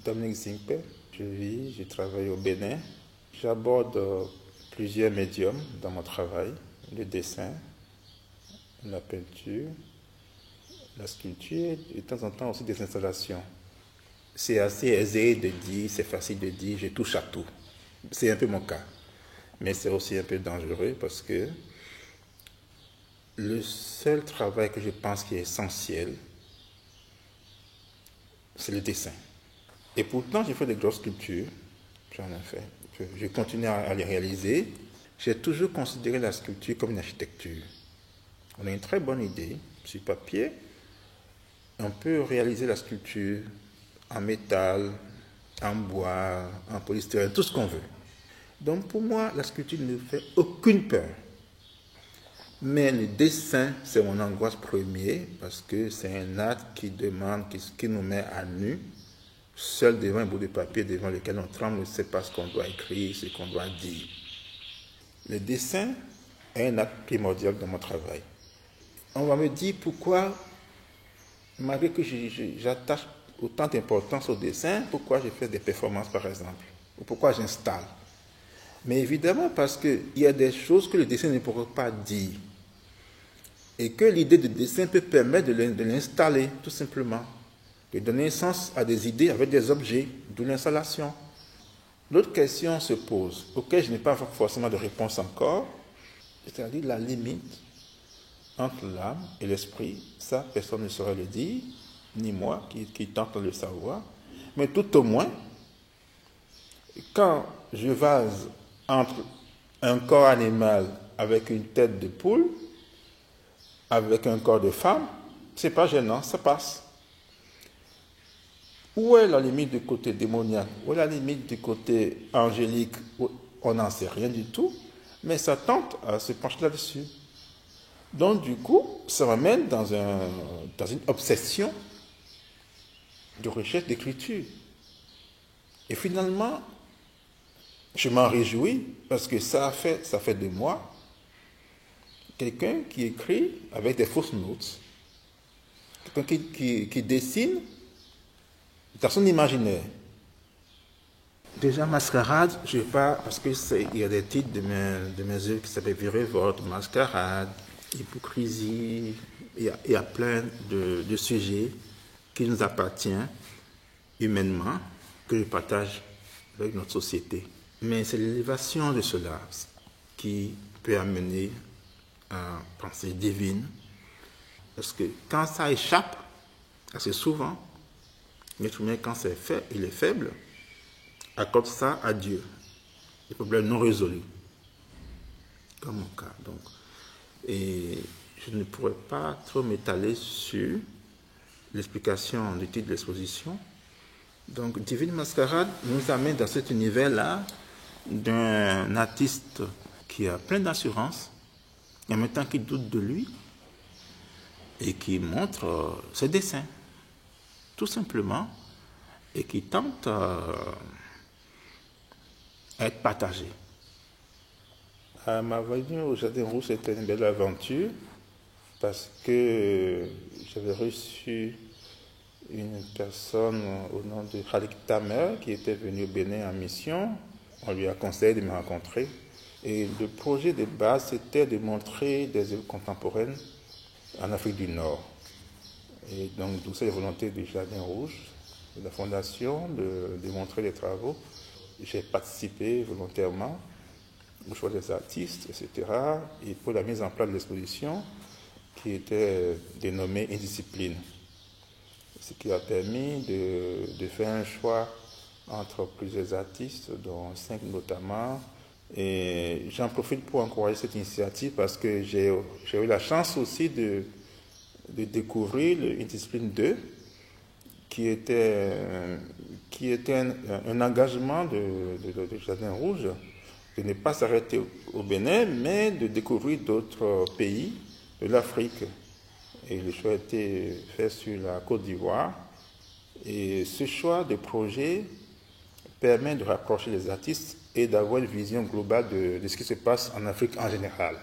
Dominique Zingpe. Je travaille au Bénin. J'aborde plusieurs médiums dans mon travail, le dessin, la peinture, la sculpture et de temps en temps aussi des installations. C'est assez aisé de dire, c'est facile de dire, je touche à tout. C'est un peu mon cas. Mais c'est aussi un peu dangereux parce que le seul travail que je pense qui est essentiel, c'est le dessin. Et pourtant, j'ai fait des grosses sculptures. J'en ai fait. Je continue à les réaliser. J'ai toujours considéré la sculpture comme une architecture. On a une très bonne idée sur papier. On peut réaliser la sculpture en métal, en bois, en polystyrène, tout ce qu'on veut. Donc pour moi, la sculpture ne fait aucune peur. Mais le dessin, c'est mon angoisse première parce que c'est un acte qui demande, qui nous met à nu, seul devant un bout de papier devant lequel on tremble, on ne sait pas ce qu'on doit écrire, ce qu'on doit dire. Le dessin est un acte primordial dans mon travail. On va me dire pourquoi, malgré que j'attache autant d'importance au dessin, pourquoi je fais des performances par exemple, ou pourquoi j'installe. Mais évidemment parce qu'il y a des choses que le dessin ne pourrait pas dire. Et que l'idée de dessin peut permettre de l'installer, tout simplement. De donner sens à des idées avec des objets, d'où l'installation. L'autre question se pose, auquel je n'ai pas forcément de réponse encore, c'est-à-dire la limite entre l'âme et l'esprit. Ça, personne ne saurait le dire, ni moi qui tente de le savoir. Mais tout au moins, quand je vase entre un corps animal avec une tête de poule, avec un corps de femme, c'est pas gênant, ça passe. Où est la limite du côté démoniaque? Où est la limite du côté angélique? On n'en sait rien du tout, mais ça tente à se pencher là-dessus. Donc du coup, ça m'amène dans une obsession de recherche d'écriture. Et finalement, je m'en réjouis parce que ça fait de moi quelqu'un qui écrit avec des fausses notes, quelqu'un qui dessine dans son imaginaire. Déjà, Mascarade, je ne vais pas, parce qu'il y a des titres de mes œuvres qui s'appellent Virevolte, Mascarade, Hypocrisie, il y a plein de sujets qui nous appartiennent humainement, que je partage avec notre société. Mais c'est l'élévation de cela qui peut amener à penser divine, parce que quand ça échappe, assez souvent, l'être humain, quand c'est fait, il est faible, accorde ça à Dieu. Des problèmes non résolus, comme mon cas. Donc, et je ne pourrais pas trop m'étaler sur l'explication du titre de l'exposition. Donc, Divine Mascarade nous amène dans cet univers-là d'un artiste qui a plein d'assurance, et en même temps qui doute de lui, et qui montre ses dessins, tout simplement, et qui tente à être partagé. Ma venue au Jardin Rouge, c'était une belle aventure, parce que j'avais reçu une personne au nom de Khalik Tamer, qui était venu au Bénin en mission. On lui a conseillé de me rencontrer. Et le projet de base, c'était de montrer des œuvres contemporaines en Afrique du Nord. Et donc, d'où c'est la volonté du Jardin Rouge, de la Fondation, de montrer les travaux. J'ai participé volontairement au choix des artistes, etc. Et pour la mise en place de l'exposition, qui était dénommée Indiscipline. Ce qui a permis de faire un choix entre plusieurs artistes, dont 5 notamment. Et j'en profite pour encourager cette initiative parce que j'ai eu la chance aussi de découvrir Indiscipline 2, qui était un engagement de Jardin Rouge, de ne pas s'arrêter au Bénin, mais de découvrir d'autres pays de l'Afrique. Et le choix a été fait sur la Côte d'Ivoire. Et ce choix de projet permet de rapprocher les artistes et d'avoir une vision globale de ce qui se passe en Afrique en général.